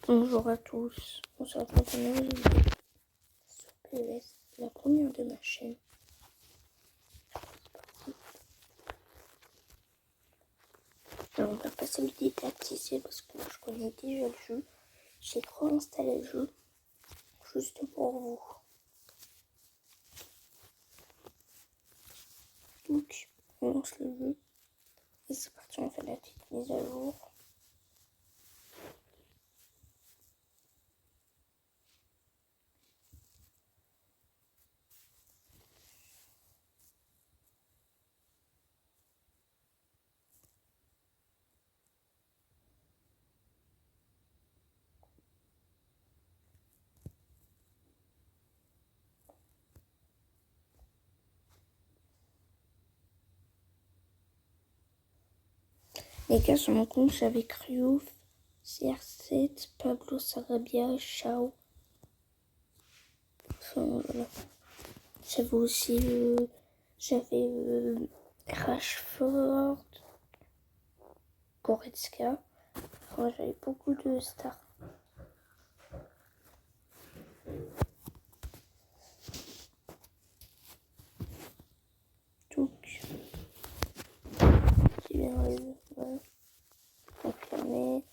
Bonjour à tous, on se retrouve pour une nouvelle vidéo sur PES, la première de ma chaîne. Alors on va passer le détactiser parce que je connais déjà le jeu. J'ai installé le jeu juste pour vous. Donc on lance le jeu et c'est parti, on fait la petite mise à jour. Les gars, sur mon compte, j'avais Criouf, CR7, Pablo Sarabia, Chao. Enfin, voilà. J'avais aussi Rashford, Goretzka. Enfin, j'avais beaucoup de stars. Donc, qui viendrait confirmer.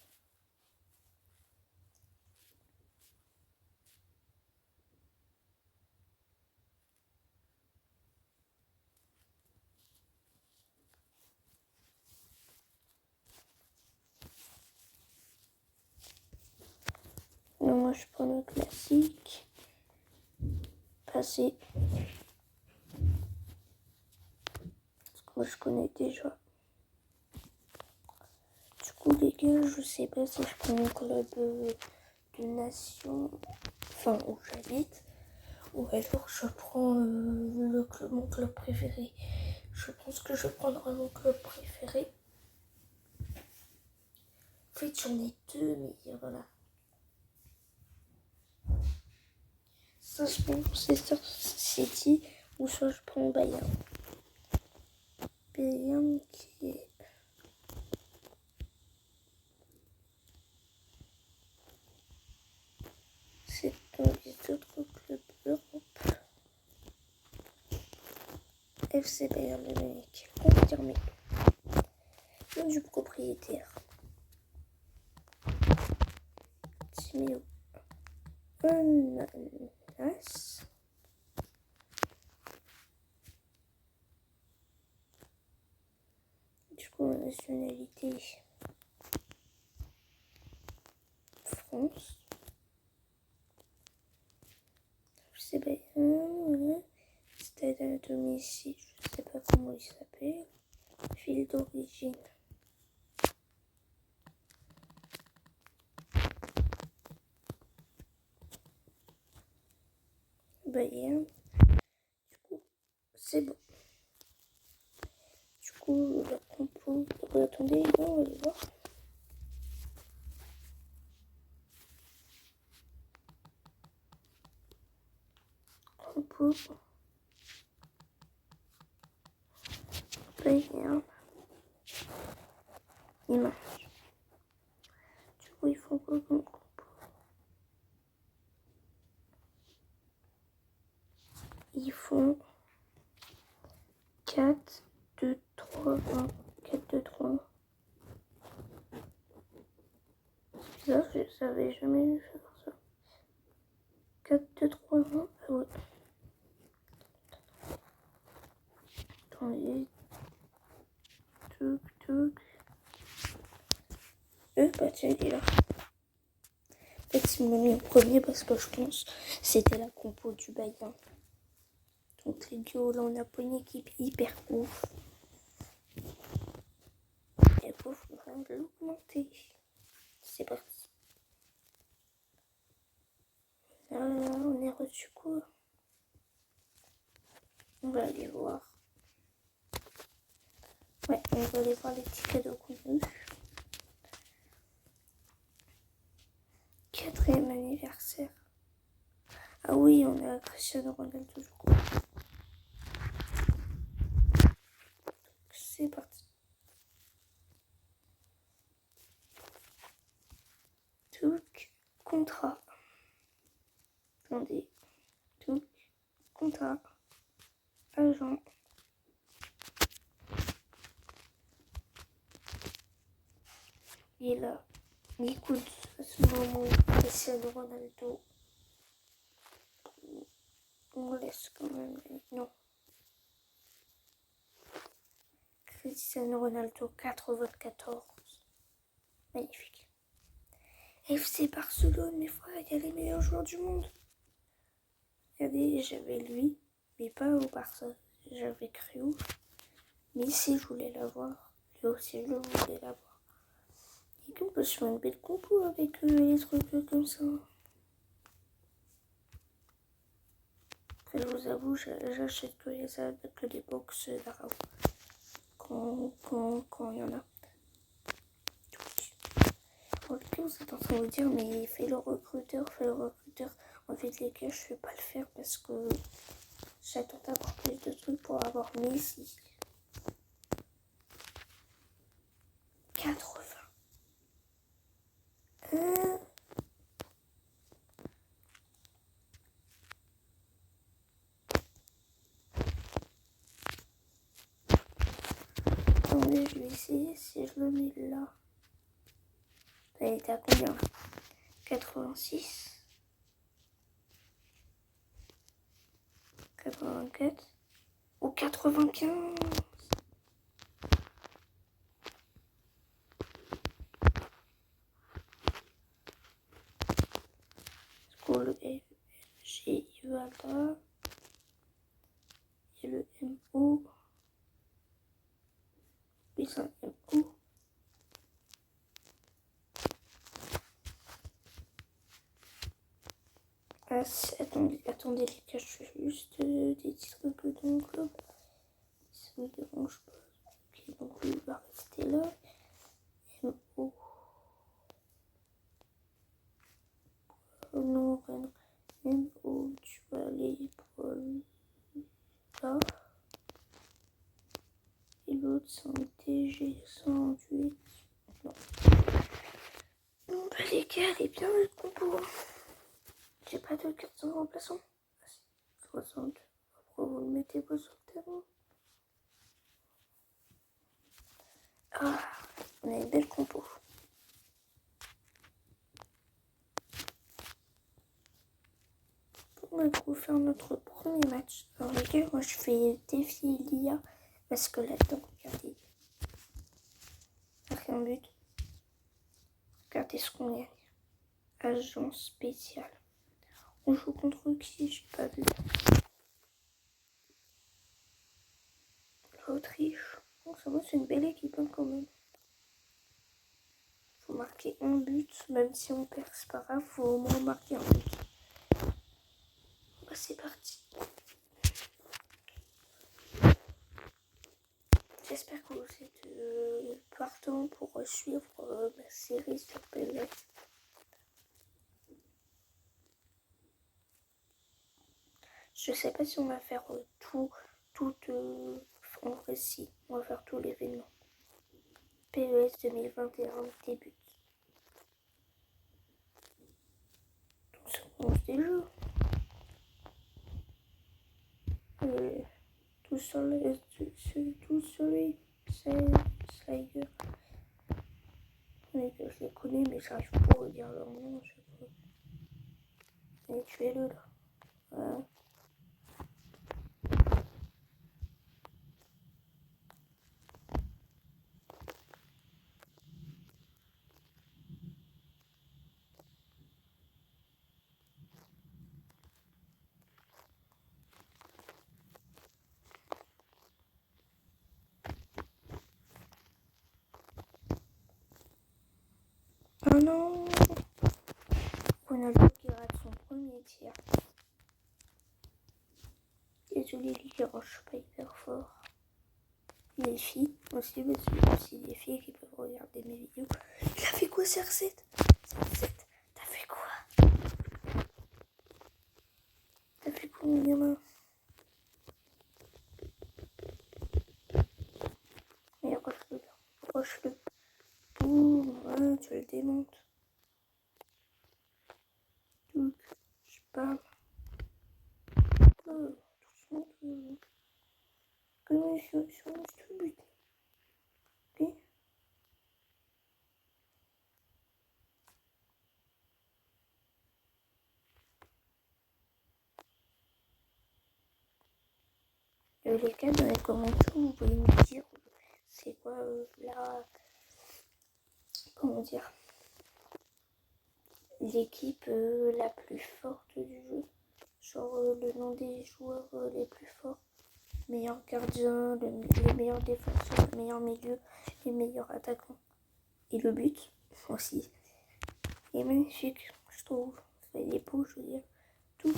Non, moi je prends le classique. Passer. Parce que moi je connais déjà. Du coup, les gars, je sais pas si je prends mon club de nation, enfin où j'habite, ou alors je prends mon club préféré. Je pense que je prendrai mon club préféré. En fait, j'en ai deux, mais voilà. Soit je prends Manchester City, ou soit je prends Bayern. Bayern qui est... C'est dans les autres clubs d'Europe. FC Bayern de Munich, confirmé. Nom du propriétaire. Timio Ananas. Du coup, nationalité France. FC Bayern. Stade à domicile, je sais pas comment il s'appelle. Ville d'origine. Bayern. Du coup, c'est bon. Du coup, la compo. Attendez, on va aller voir. Compo. Bayern. Image. Du coup, il faut quoi comme compo? Ils font 4, 2, 3, 1. 4, 2, 3, 1. C'est bizarre, je savais jamais faire ça. 4, 2, 3, 1. Ah ouais. Attendez. Touc, touc. Bah tiens, il est là. En fait, il m'a mis en premier parce que je pense que c'était la compo du Bayern. Donc les duos, là, on a pas une équipe hyper ouf. Et ouf, on va l'augmenter. C'est parti. Là, on est reçu quoi? On va aller voir. Ouais, on va aller voir les tickets de contenu. 4e anniversaire. Ah oui, on a Cristiano Ronaldo du coup. C'est parti. Touc. contrat. Attendez. Tout. Contrat. Agent. Et là, écoute, à ce moment, Cristiano Ronaldo, on laisse quand même. Non. Cristiano Ronaldo 94. Magnifique. FC Barcelone, mes frères, il y a les meilleurs joueurs du monde. Regardez, j'avais lui, mais pas au Barça. J'avais Cruyff. Mais si je voulais l'avoir, lui aussi je voulais l'avoir. Et qu'on peut se faire une belle compo avec les trucs comme ça. Après, je vous avoue, j'achète que les box d'Arao. Quand il y en a. En tout cas, vous êtes en train de vous dire, mais fais le recruteur. En fait, les gars, je vais pas le faire parce que j'attends d'avoir plus de trucs pour avoir Messi. 80. Attendez, je vais essayer si je le mets là. Elle était à combien là? 86. 84. Ou 95. Le G, il va là. Et le MO. Oui, c'est un MO. Attendez les gars, je fais juste des trucs de mon club. Ça ne me dérange pas. Ok, donc lui il va rester là. MO. Non, Rennes. MO, tu vas aller pour là. Et l'autre c'est un TG 108. Non. Bon bah les gars, elle est bien le compo. J'ai pas de 400 remplaçants. 60. Après vous le mettez pas sur le terrain. Ah, on a une belle compo. On va vous faire notre premier match. Alors les gars, moi je fais défi l'IA parce que là-dedans, regardez. Marqué en but. Regardez ce qu'on gagne. Agent spécial. On joue contre qui? J'ai pas vu. L'Autriche. Donc ça va, c'est une belle équipe hein, quand même. Faut marquer un but, même si on perd, c'est pas grave, faut au moins marquer un but. Bah, c'est parti. J'espère que vous êtes partants pour suivre ma série sur PES. Je sais pas si on va faire tout en vrai si, on va faire tout l'événement. PES 2021 débute. Donc ça commence déjà. Tout seul, Sliger. Je les connais, mais j'arrive pas à dire leur nom à chaque fois. Et tuez-le là. Voilà. Oh non! Ronaldo qui rate son premier tir. Désolé les gars, je suis pas hyper fort. Les filles aussi, parce qu'il y a aussi des filles qui peuvent regarder mes vidéos. Il a fait quoi CR7? CR7, t'as fait quoi? T'as fait quoi mon gamin? Mais roche-le là. Roche-le. Boum, ouais, tu le démontes. Donc, je parle. Attention que je change de but. Ok? Les gars, dans les commentaires, vous pouvez me dire c'est quoi comment dire, l'équipe la plus forte du jeu. Genre le nom des joueurs les plus forts. Meilleur gardien, le meilleur défenseur, le meilleur milieu, les meilleurs attaquants. Et le but aussi. Il est magnifique, je trouve. Il est beau, je veux dire. Tout.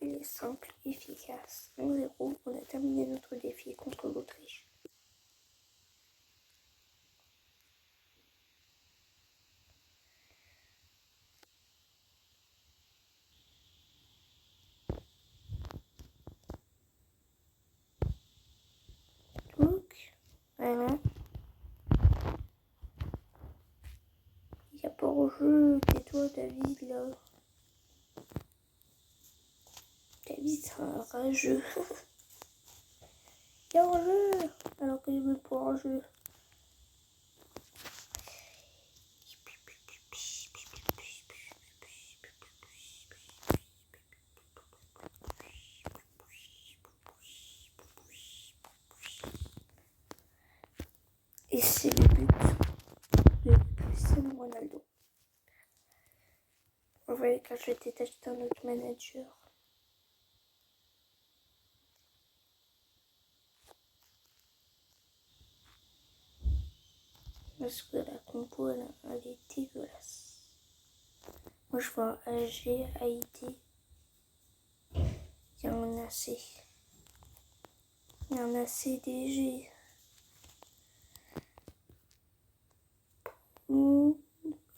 Il est simple, efficace. 1-0, on a terminé notre défi contre l'Autriche. Donc, voilà. Il n'y a pas en jeu. Tais-toi, David, là. David, c'est un rageux. Il y a en jeu. Alors qu'il veut pas en jeu. Et c'est le but de Cristiano Ronaldo. Vous voyez, quand je déteste un autre manager. Parce que la compo, elle est dégueulasse. Moi, je vois un AG, Haïti. Il y a un AC. Il y a un ACDG.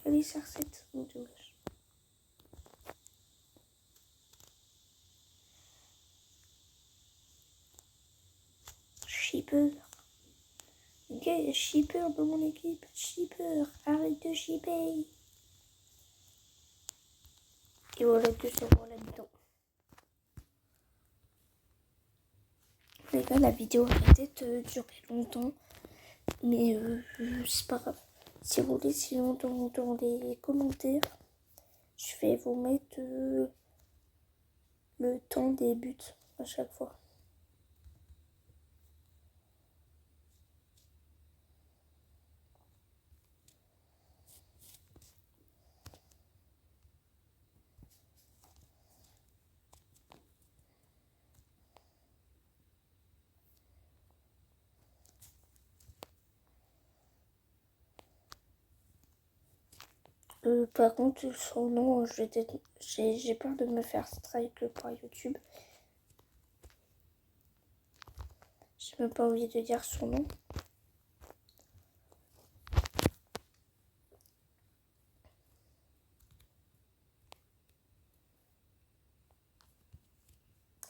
Allez, CR7. Dommage. Shipper. Ok, il y a Shipper dans mon équipe. Shipper, arrête de shipper. Et voilà, 2 € là-dedans. Les gars, la vidéo va peut-être durer longtemps. Mais c'est pas grave. Si vous laissez longtemps dans les commentaires, je vais vous mettre le temps des buts à chaque fois. Par contre, son nom, j'ai peur de me faire strike par YouTube. J'ai même pas envie de dire son nom.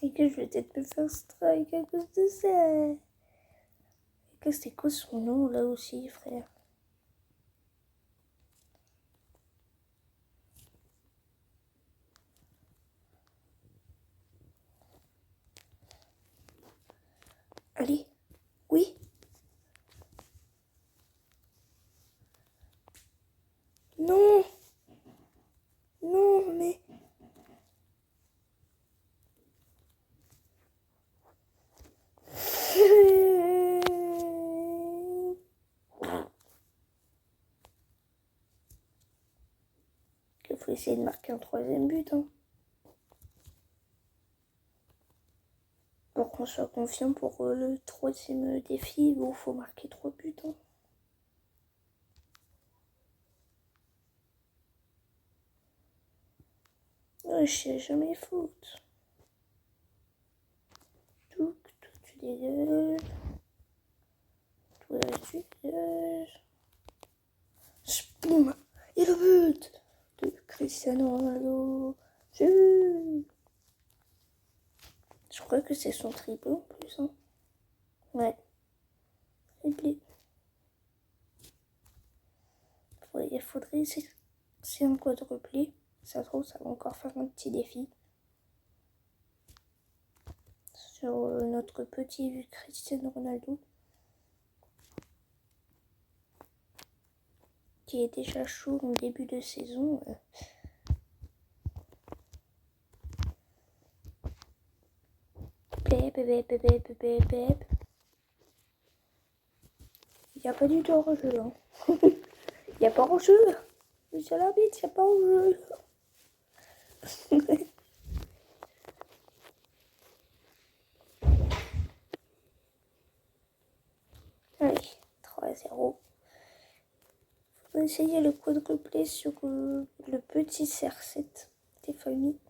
Et que je vais peut-être me faire strike à cause de ça. Et que c'est quoi son nom là aussi, frère? Allez, oui. Non. Non, mais... Il faut essayer de marquer un 3e but, hein. Pour qu'on soit confiant pour le 3e défi, il faut marquer 3 buts, hein. Ouais, je sais jamais faute. Tout, tu dégages. Toi, tu dégages. Boum. Et le but de Cristiano Ronaldo. Je crois que c'est son triple en plus, hein. Ouais. Triplé. Il faudrait essayer. C'est un quadruplé. Ça se trouve, ça va encore faire un petit défi. Sur notre petit Cristiano Ronaldo. Qui est déjà chaud en début de saison. Bép. Il n'y a pas du tout hors-jeu. Hein. Il n'y a pas hors-jeu. Monsieur l'arbitre, il n'y a pas hors-jeu. Allez, 3-0. On va essayer le quadruplé sur le petit CR7 des familles.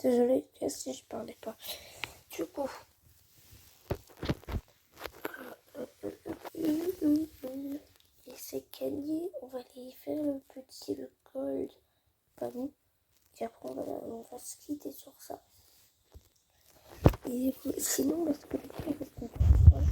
Désolée si je parlais pas. Du coup. Et c'est gagné. On va aller faire le petit gold. Pas nous. Et après on va se quitter sur ça. Et sinon, parce que sinon, on va faire un match.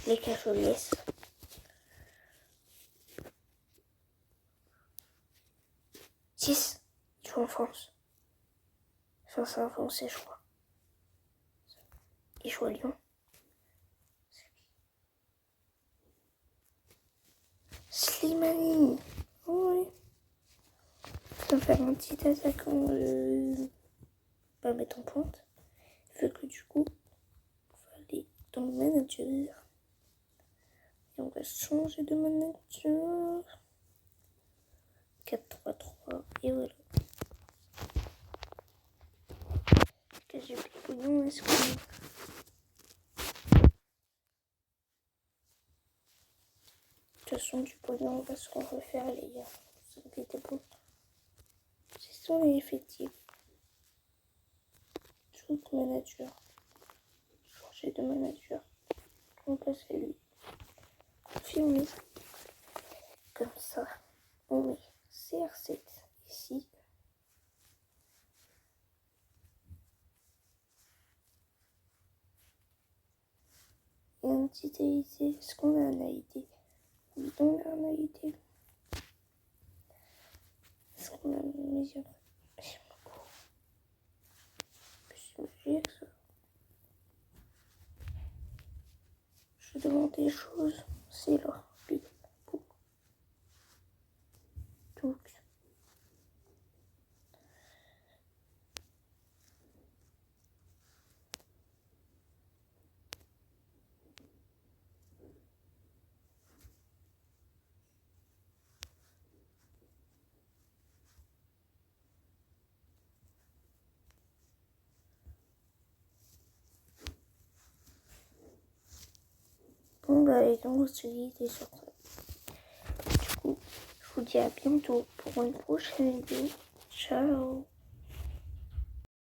Les cacholiers. Six. Ils jouent en France. Enfin, c'est un français, je crois. Ils jouent à Lyon. Slimani. Oui. On va faire un petit attaquant. Pas mettre en pointe. Vu que du coup, on va aller dans le manager. Et on va changer de manager. 4-3-3. Et voilà. Que j'ai plus de pognon, est-ce que... De toute façon, du pognon, on va se refaire, les gars. Vous inquiétez pas. Ce sont les effectifs. Shoot manager. Changer de manager. Remplacer lui. Confirmer. Comme ça, on met CR7 ici. Et un petit AID. Est-ce qu'on a un AID? Oui, on a un AID. Est-ce qu'on a un mesure? Je demande des choses, c'est leur but. Donc, Bon, bah, et donc, on se dit sur ça. Du coup, je vous dis à bientôt pour une prochaine vidéo. Ciao!